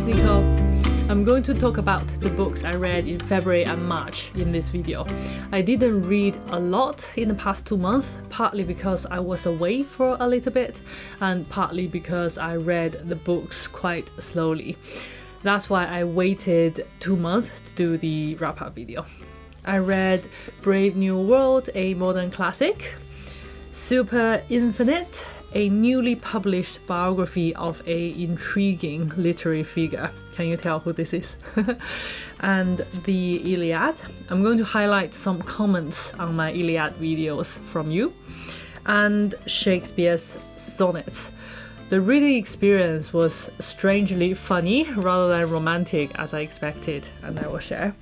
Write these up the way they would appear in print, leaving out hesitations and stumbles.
Nico. I'm going to talk about the books I read in February and March in this video. I didn't read a lot in the past 2 months, partly because I was away for a little bit and partly because I read the books quite slowly. That's why I waited 2 months to do the wrap-up video. I read Brave New World, a modern classic, Super Infinite, a newly published biography of an intriguing literary figure. Can you tell who this is? And the Iliad. I'm going to highlight some comments on my Iliad videos from you. And Shakespeare's Sonnets. The reading experience was strangely funny rather than romantic as I expected, and I will share.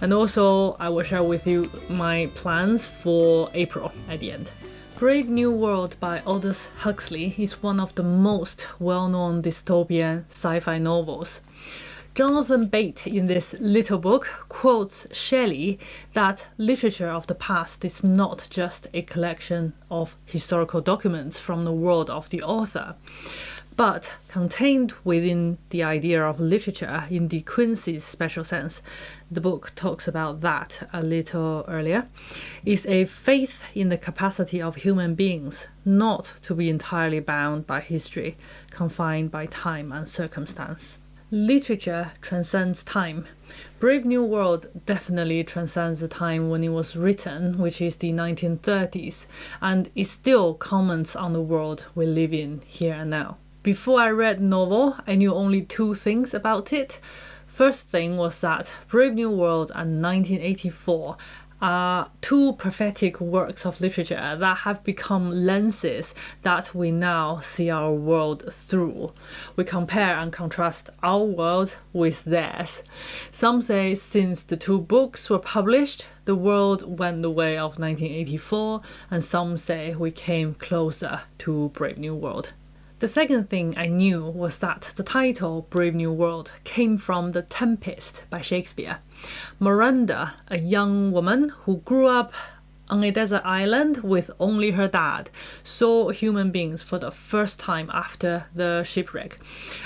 And also I will share with you my plans for April at the end. Brave New World by Aldous Huxley is one of the most well-known dystopian sci-fi novels. Jonathan Bate in this little book quotes Shelley that literature of the past is not just a collection of historical documents from the world of the author, but contained within the idea of literature in De Quincey's special sense, the book talks about that a little earlier, is a faith in the capacity of human beings not to be entirely bound by history, confined by time and circumstance. Literature transcends time. Brave New World definitely transcends the time when it was written, which is the 1930s, and it still comments on the world we live in here and now. Before I read the novel, I knew only 2 things about it. First thing was that Brave New World and 1984 are 2 prophetic works of literature that have become lenses that we now see our world through. We compare and contrast our world with theirs. Some say since the 2 books were published, the world went the way of 1984, and some say we came closer to Brave New World. The second thing I knew was that the title Brave New World came from The Tempest by Shakespeare. Miranda, a young woman who grew up on a desert island with only her dad, saw human beings for the first time after the shipwreck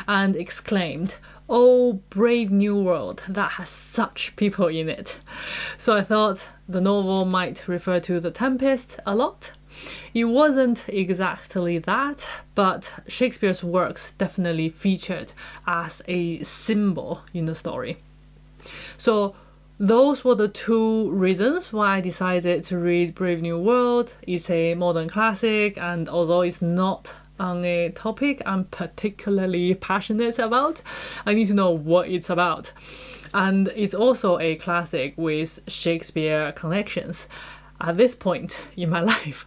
and exclaimed, "Oh, brave new world that has such people in it." So I thought the novel might refer to The Tempest a lot. It wasn't exactly that, but Shakespeare's works definitely featured as a symbol in the story. So those were the 2 reasons why I decided to read Brave New World. It's a modern classic, and although it's not on a topic I'm particularly passionate about, I need to know what it's about. And it's also a classic with Shakespeare connections. At this point in my life,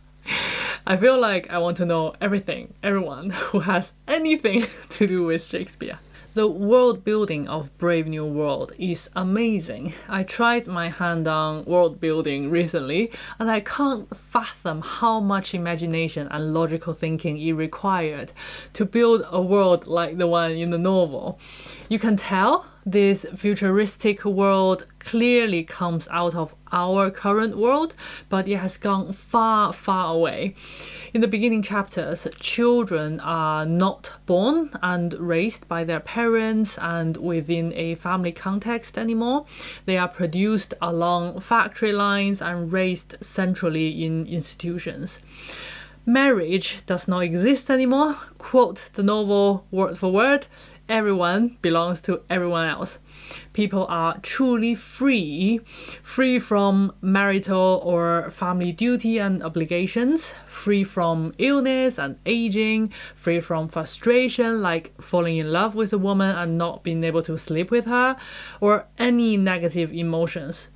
I feel like I want to know everyone who has anything to do with Shakespeare. The world building of Brave New World is amazing. I tried my hand on world building recently, and I can't fathom how much imagination and logical thinking it required to build a world like the one in the novel. You can tell this futuristic world clearly comes out of our current world, but it has gone far, far away. In the beginning chapters, children are not born and raised by their parents and within a family context anymore. They are produced along factory lines and raised centrally in institutions. Marriage does not exist anymore. Quote the novel word for word, "Everyone belongs to everyone else." People are truly free from marital or family duty and obligations, free from illness and aging, free from frustration like falling in love with a woman and not being able to sleep with her, or any negative emotions.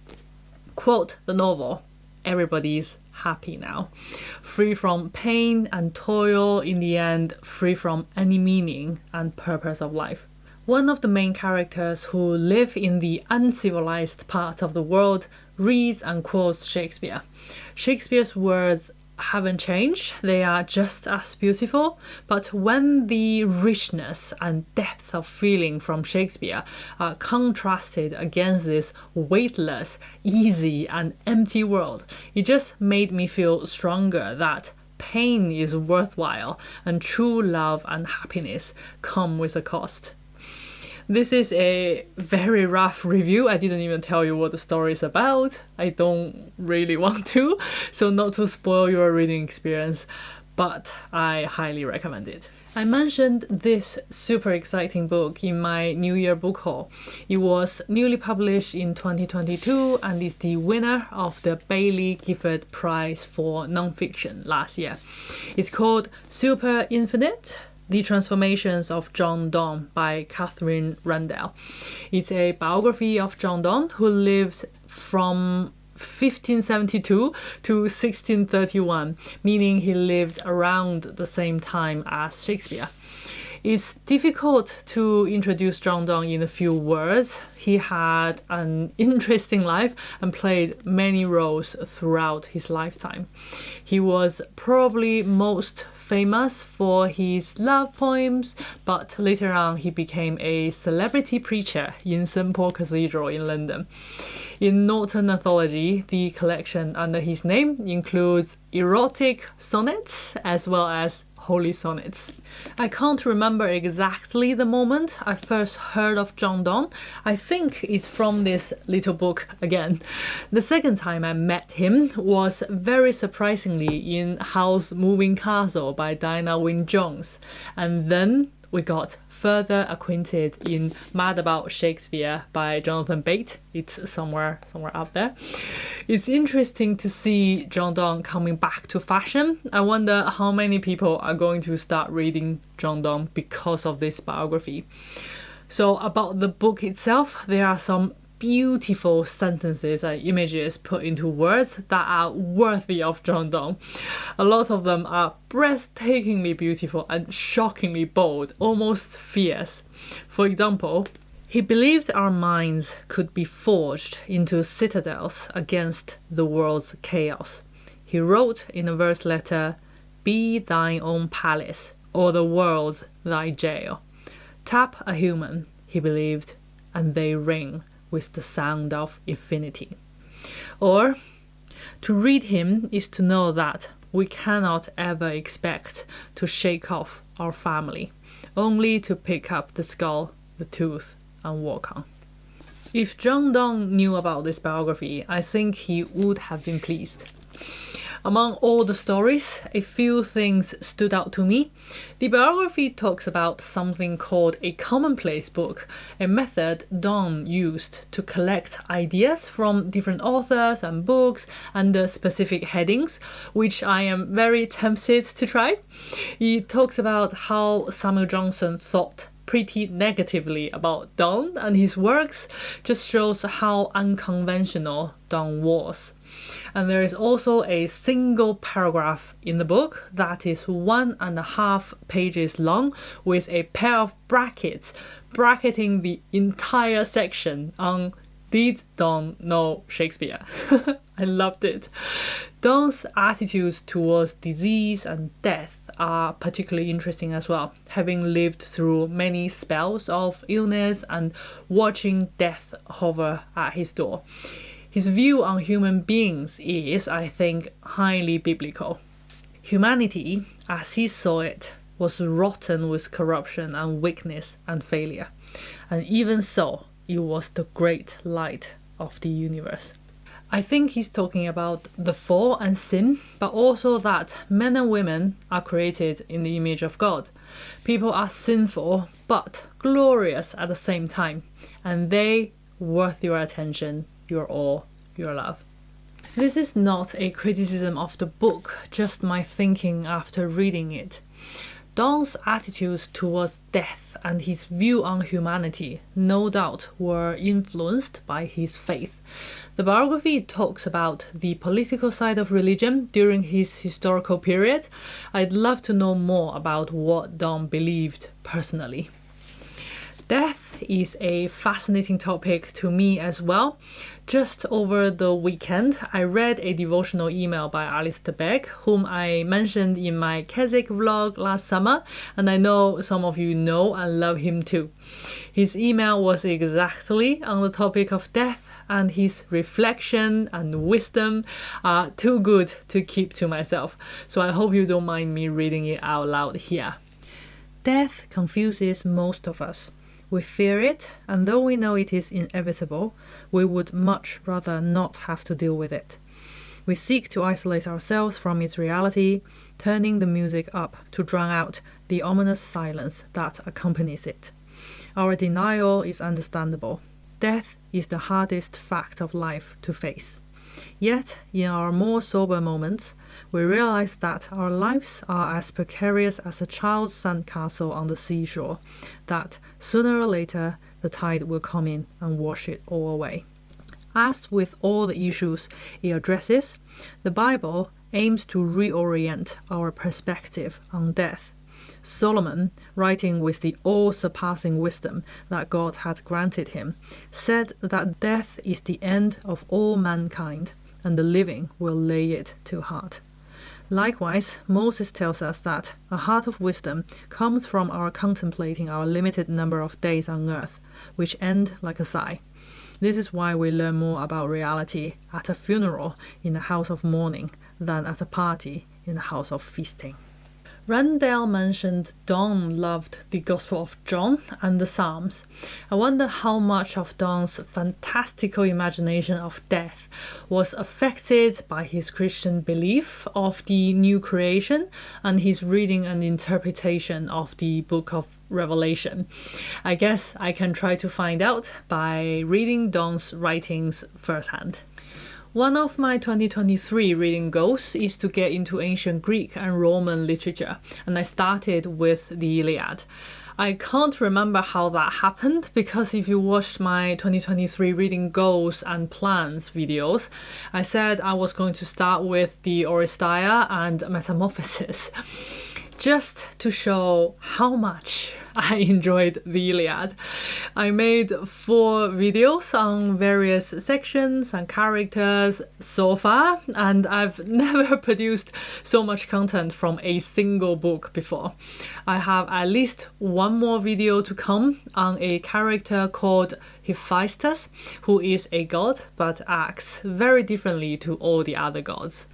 Quote the novel, "Everybody's happy now." Free from pain and toil, in the end, free from any meaning and purpose of life. One of the main characters who live in the uncivilized part of the world reads and quotes Shakespeare. Shakespeare's words haven't changed, they are just as beautiful, but when the richness and depth of feeling from Shakespeare are contrasted against this weightless, easy and empty world, it just made me feel stronger that pain is worthwhile and true love and happiness come with a cost. This is a very rough review. I didn't even tell you what the story is about. I don't really want to, so not to spoil your reading experience, but I highly recommend it. I mentioned this super exciting book in my New Year book haul. It was newly published in 2022 and is the winner of the Bailey Gifford Prize for Nonfiction last year. It's called Super Infinite: The Transformations of John Donne by Catherine Randell. It's a biography of John Donne, who lived from 1572 to 1631, meaning he lived around the same time as Shakespeare. It's difficult to introduce John Donne in a few words. He had an interesting life and played many roles throughout his lifetime. He was probably most famous for his love poems, but later on he became a celebrity preacher in St. Paul Cathedral in London. In Norton Anthology, the collection under his name includes erotic sonnets as well as holy sonnets. I can't remember exactly the moment I first heard of John Donne. I think it's from this little book again. The second time I met him was very surprisingly in Howl's Moving Castle by Diana Wynne-Jones, and then we got further acquainted in Mad About Shakespeare by Jonathan Bate. It's somewhere out there. It's interesting to see John Donne coming back to fashion. I wonder how many people are going to start reading John Donne because of this biography. So about the book itself, there are some beautiful sentences and images put into words that are worthy of John Donne. A lot of them are breathtakingly beautiful and shockingly bold, almost fierce. For example, he believed our minds could be forged into citadels against the world's chaos. He wrote in a verse letter, "Be thine own palace, or the world's thy jail." Tap a human, he believed, and they ring with the sound of infinity. Or, to read him is to know that we cannot ever expect to shake off our family, only to pick up the skull, the tooth, and walk on. If John Donne knew about this biography, I think he would have been pleased. Among all the stories, a few things stood out to me. The biography talks about something called a commonplace book, a method Donne used to collect ideas from different authors and books under specific headings, which I am very tempted to try. He talks about how Samuel Johnson thought pretty negatively about Donne and his works, just shows how unconventional Donne was. And there is also a single paragraph in the book that is 1.5 pages long with a pair of brackets bracketing the entire section on "Did Donne know Shakespeare?" I loved it. Donne's attitudes towards disease and death are particularly interesting as well, having lived through many spells of illness and watching death hover at his door. His view on human beings is, I think, highly biblical. Humanity, as he saw it, was rotten with corruption and weakness and failure. And even so, it was the great light of the universe. I think he's talking about the fall and sin, but also that men and women are created in the image of God. People are sinful, but glorious at the same time, and they worth your attention, your awe, your love. This is not a criticism of the book, just my thinking after reading it. Donne's attitudes towards death and his view on humanity no doubt were influenced by his faith. The biography talks about the political side of religion during his historical period. I'd love to know more about what Donne believed personally. Death is a fascinating topic to me as well. Just over the weekend, I read a devotional email by Alistair Begg, whom I mentioned in my Keswick vlog last summer, and I know some of you know and love him too. His email was exactly on the topic of death, and his reflection and wisdom are too good to keep to myself, so I hope you don't mind me reading it out loud here. Death confuses most of us. We fear it, and though we know it is inevitable, we would much rather not have to deal with it. We seek to isolate ourselves from its reality, turning the music up to drown out the ominous silence that accompanies it. Our denial is understandable. Death is the hardest fact of life to face. Yet, in our more sober moments, we realize that our lives are as precarious as a child's sandcastle on the seashore, that sooner or later the tide will come in and wash it all away. As with all the issues it addresses, the Bible aims to reorient our perspective on death. Solomon, writing with the all-surpassing wisdom that God had granted him, said that death is the end of all mankind, and the living will lay it to heart. Likewise, Moses tells us that a heart of wisdom comes from our contemplating our limited number of days on earth, which end like a sigh. This is why we learn more about reality at a funeral in a house of mourning than at a party in a house of feasting. Randall mentioned Don loved the Gospel of John and the Psalms. I wonder how much of Don's fantastical imagination of death was affected by his Christian belief of the new creation and his reading and interpretation of the book of Revelation. I guess I can try to find out by reading Don's writings firsthand. One of my 2023 reading goals is to get into ancient Greek and Roman literature, and I started with the Iliad. I can't remember how that happened because if you watched my 2023 reading goals and plans videos, I said I was going to start with the Oresteia and Metamorphoses, just to show how much I enjoyed the Iliad. I made 4 videos on various sections and characters so far, and I've never produced so much content from a single book before. I have at least one more video to come on a character called Hephaestus, who is a god but acts very differently to all the other gods.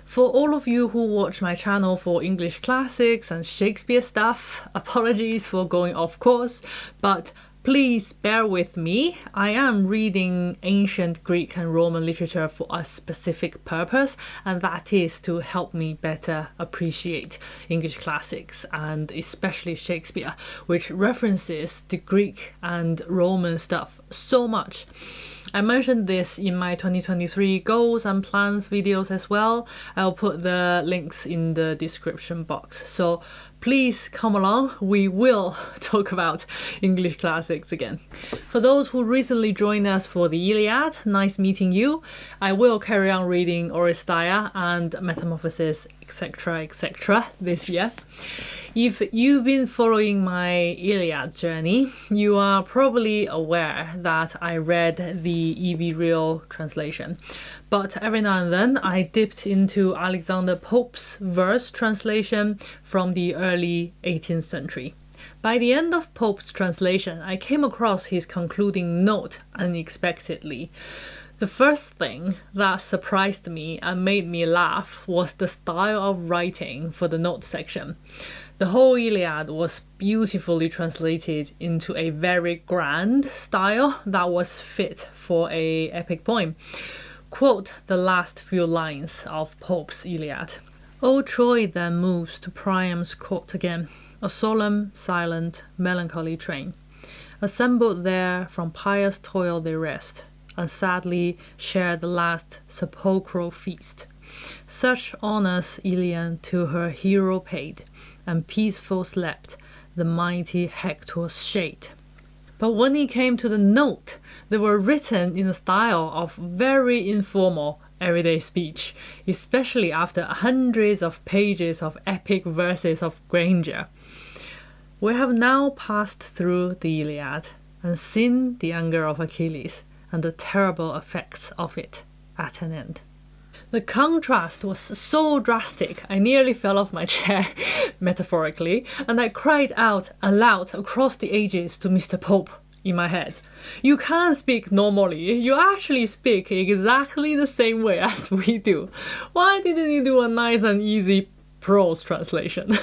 For all of you who watch my channel for English classics and Shakespeare stuff, apologies for going off course, but please bear with me. I am reading ancient Greek and Roman literature for a specific purpose, and that is to help me better appreciate English classics and especially Shakespeare, which references the Greek and Roman stuff so much. I mentioned this in my 2023 goals and plans videos as well. I'll put the links in the description box. So please come along, we will talk about English classics again. For those who recently joined us for the Iliad, nice meeting you. I will carry on reading Oresteia and Metamorphoses, etc. this year. If you've been following my Iliad journey, you are probably aware that I read the E.V. Real translation. But every now and then I dipped into Alexander Pope's verse translation from the early 18th century. By the end of Pope's translation, I came across his concluding note unexpectedly. The first thing that surprised me and made me laugh was the style of writing for the note section. The whole Iliad was beautifully translated into a very grand style that was fit for an epic poem. Quote the last few lines of Pope's Iliad. "O Troy then moves to Priam's court again, a solemn, silent, melancholy train. Assembled there from pious toil they rest, and sadly share the last sepulchral feast. Such honours Ilion to her hero paid, and peaceful slept the mighty Hector's shade." But when it came to the note, they were written in a style of very informal, everyday speech, especially after hundreds of pages of epic verses of grandeur. We have now passed through the Iliad and seen the anger of Achilles and the terrible effects of it at an end. The contrast was so drastic, I nearly fell off my chair, metaphorically, and I cried out aloud across the ages to Mr. Pope in my head. "You can't speak normally, you actually speak exactly the same way as we do. Why didn't you do a nice and easy prose translation.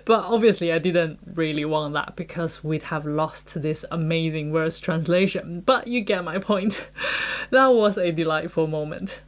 But obviously I didn't really want that because we'd have lost this amazing verse translation. But you get my point. That was a delightful moment.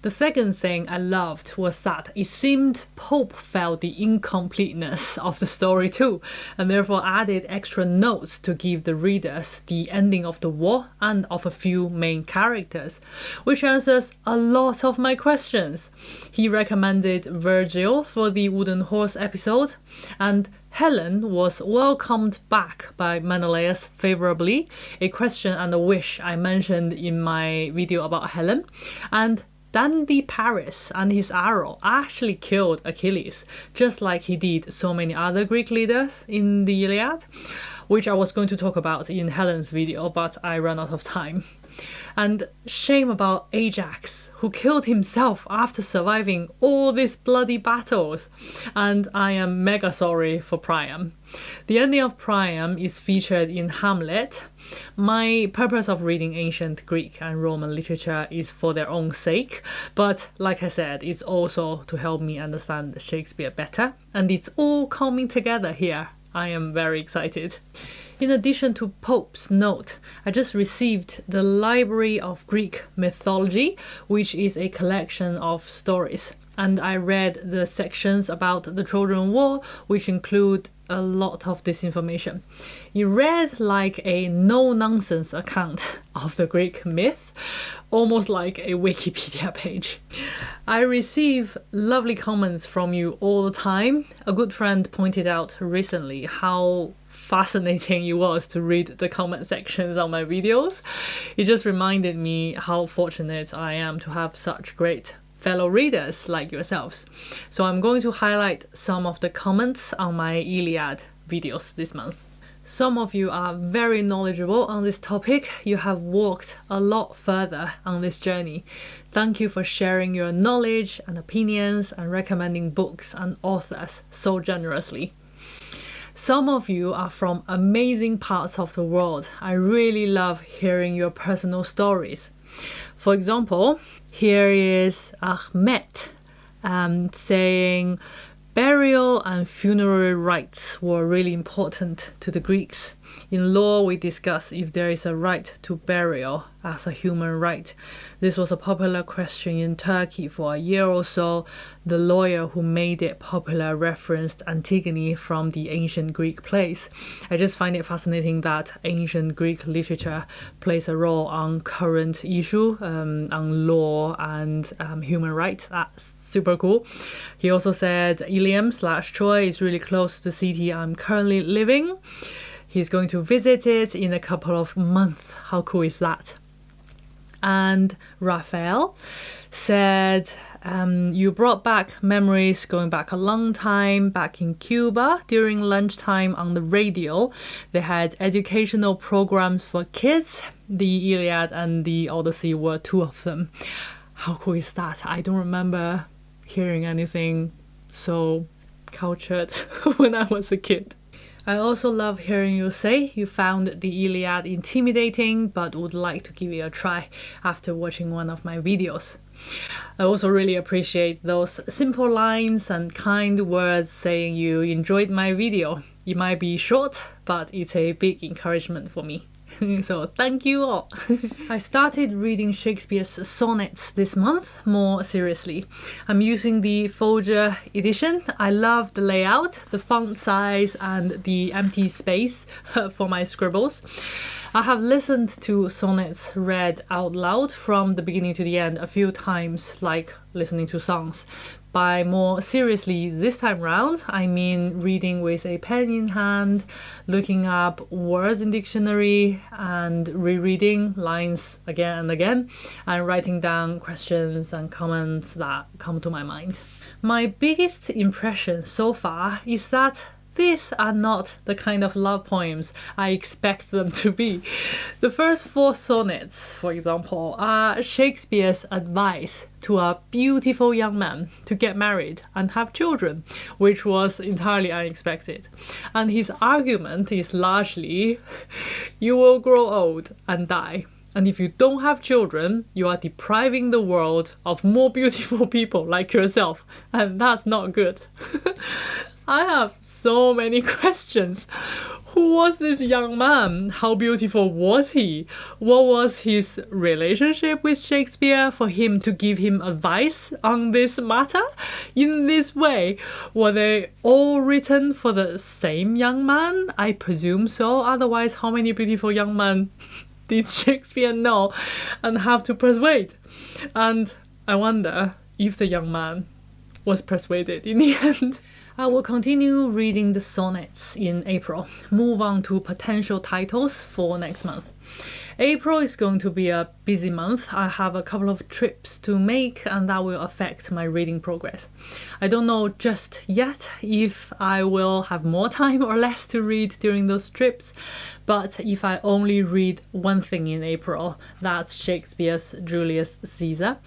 The second thing I loved was that it seemed Pope felt the incompleteness of the story too, and therefore added extra notes to give the readers the ending of the war and of a few main characters, which answers a lot of my questions. He recommended Virgil for the wooden horse episode, and Helen was welcomed back by Menelaus favorably, a question and a wish I mentioned in my video about Helen, and Dandy Paris and his arrow actually killed Achilles, just like he did so many other Greek leaders in the Iliad, which I was going to talk about in Helen's video, but I ran out of time. And shame about Ajax, who killed himself after surviving all these bloody battles. And I am mega sorry for Priam. The ending of Priam is featured in Hamlet. My purpose of reading ancient Greek and Roman literature is for their own sake, but like I said, it's also to help me understand Shakespeare better, and it's all coming together here. I am very excited. In addition to Pope's note, I just received the Library of Greek Mythology, which is a collection of stories. And I read the sections about the Trojan War, which include a lot of this information. It read like a no-nonsense account of the Greek myth, almost like a Wikipedia page. I receive lovely comments from you all the time. A good friend pointed out recently how fascinating it was to read the comment sections on my videos. It just reminded me how fortunate I am to have such great fellow readers like yourselves. So I'm going to highlight some of the comments on my Iliad videos this month. Some of you are very knowledgeable on this topic. You have walked a lot further on this journey. Thank you for sharing your knowledge and opinions and recommending books and authors so generously. Some of you are from amazing parts of the world. I really love hearing your personal stories. For example, here is Ahmet saying burial and funerary rites were really important to the Greeks. In law, we discuss if there is a right to burial as a human right. This was a popular question in Turkey for a year or so. The lawyer who made it popular referenced Antigone from the ancient Greek plays. I just find it fascinating that ancient Greek literature plays a role on current issue, on law and human rights. That's super cool. He also said Ilium/Troy is really close to the city I'm currently living. He's going to visit it in a couple of months. How cool is that? And Raphael said, you brought back memories going back a long time, back in Cuba during lunchtime on the radio. They had educational programs for kids. The Iliad and the Odyssey were two of them. How cool is that? I don't remember hearing anything so cultured when I was a kid. I also love hearing you say you found the Iliad intimidating but would like to give it a try after watching one of my videos. I also really appreciate those simple lines and kind words saying you enjoyed my video. It might be short, but it's a big encouragement for me. So thank you all. I started reading Shakespeare's sonnets this month more seriously. I'm using the Folger edition. I love the layout, the font size and the empty space for my scribbles. I have listened to sonnets read out loud from the beginning to the end a few times, like listening to songs. By more seriously this time round, I mean reading with a pen in hand, looking up words in dictionary and rereading lines again and again, and writing down questions and comments that come to my mind. My biggest impression so far is that these are not the kind of love poems I expect them to be. The first 4 sonnets, for example, are Shakespeare's advice to a beautiful young man to get married and have children, which was entirely unexpected. And his argument is largely, you will grow old and die, And if you don't have children, you are depriving the world of more beautiful people like yourself. And that's not good. I have so many questions. Who was this young man? How beautiful was he? What was his relationship with Shakespeare for him to give him advice on this matter in this way? Were they all written for the same young man? I presume so. Otherwise, how many beautiful young men did Shakespeare know and have to persuade? And I wonder if the young man was persuaded in the end. I will continue reading the sonnets in April, move on to potential titles for next month. April is going to be a busy month. I have a couple of trips to make and that will affect my reading progress. I don't know just yet if I will have more time or less to read during those trips, but if I only read one thing in April, that's Shakespeare's Julius Caesar.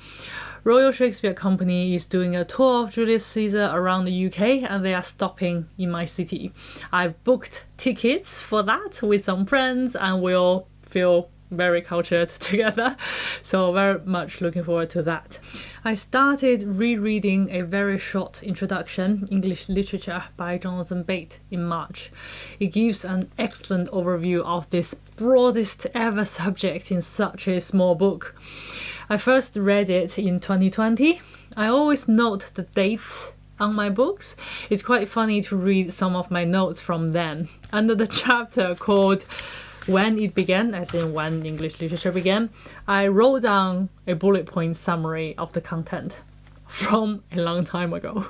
Royal Shakespeare Company is doing a tour of Julius Caesar around the UK and they are stopping in my city. I've booked tickets for that with some friends and we'll feel very cultured together, so very much looking forward to that. I started rereading a very short introduction, English Literature by Jonathan Bate in March. It gives an excellent overview of this broadest ever subject in such a small book. I first read it in 2020. I always note the dates on my books. It's quite funny to read some of my notes from then. Under the chapter called When It Began, as in when English literature began, I wrote down a bullet point summary of the content from a long time ago.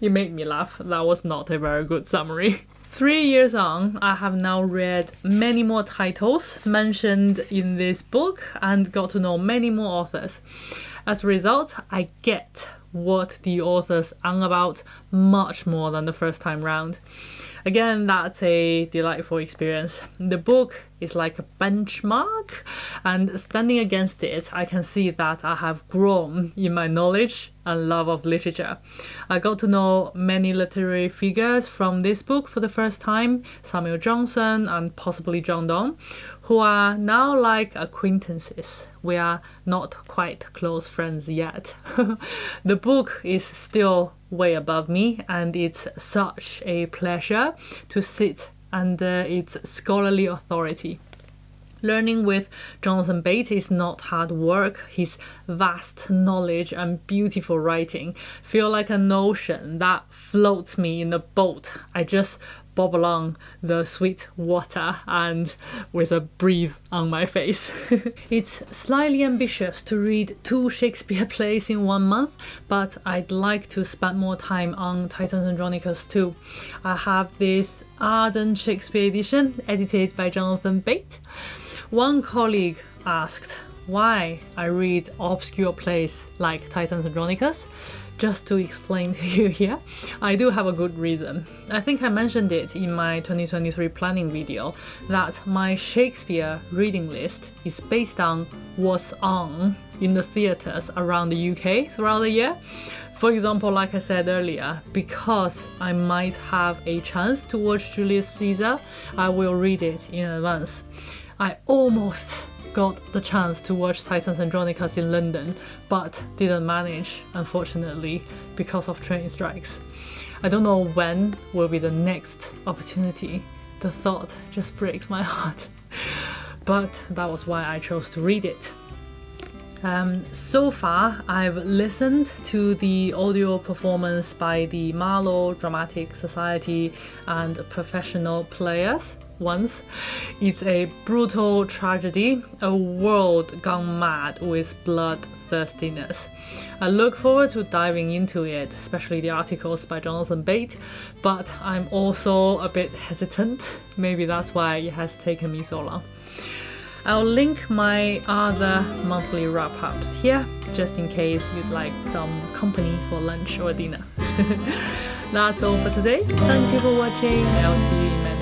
It made me laugh. That was not a very good summary. 3 years on, I have now read many more titles mentioned in this book and got to know many more authors. As a result, I get what the author's on about much more than the first time round. Again, that's a delightful experience. The book is like a benchmark, and standing against it, I can see that I have grown in my knowledge and love of literature. I got to know many literary figures from this book for the first time, Samuel Johnson and possibly John Donne, who are now like acquaintances. We are not quite close friends yet. The book is still way above me, and it's such a pleasure to sit under its scholarly authority. Learning with Jonathan Bate is not hard work. His vast knowledge and beautiful writing feel like an ocean that floats me in a boat. I just bob along the sweet water and with a breeze on my face. It's slightly ambitious to read 2 Shakespeare plays in 1 month, but I'd like to spend more time on Titus Andronicus too. I have this ardent Shakespeare edition edited by Jonathan Bate. One colleague asked why I read obscure plays like Titus Andronicus. Just to explain to you here, I do have a good reason. I think I mentioned it in my 2023 planning video that my Shakespeare reading list is based on what's on in the theatres around the UK throughout the year. For example, like I said earlier, because I might have a chance to watch Julius Caesar, I will read it in advance. I almost got the chance to watch Titus Andronicus in London, but didn't manage, unfortunately, because of train strikes. I don't know when will be the next opportunity. The thought just breaks my heart. But that was why I chose to read it. So far, I've listened to the audio performance by the Marlow Dramatic Society and professional players once. It's a brutal tragedy, a world gone mad with bloodthirstiness. I look forward to diving into it, especially the articles by Jonathan Bate, but I'm also a bit hesitant. Maybe that's why it has taken me so long. I'll link my other monthly wrap-ups here, just in case you'd like some company for lunch or dinner. That's all for today. Thank you for watching. I'll see you in my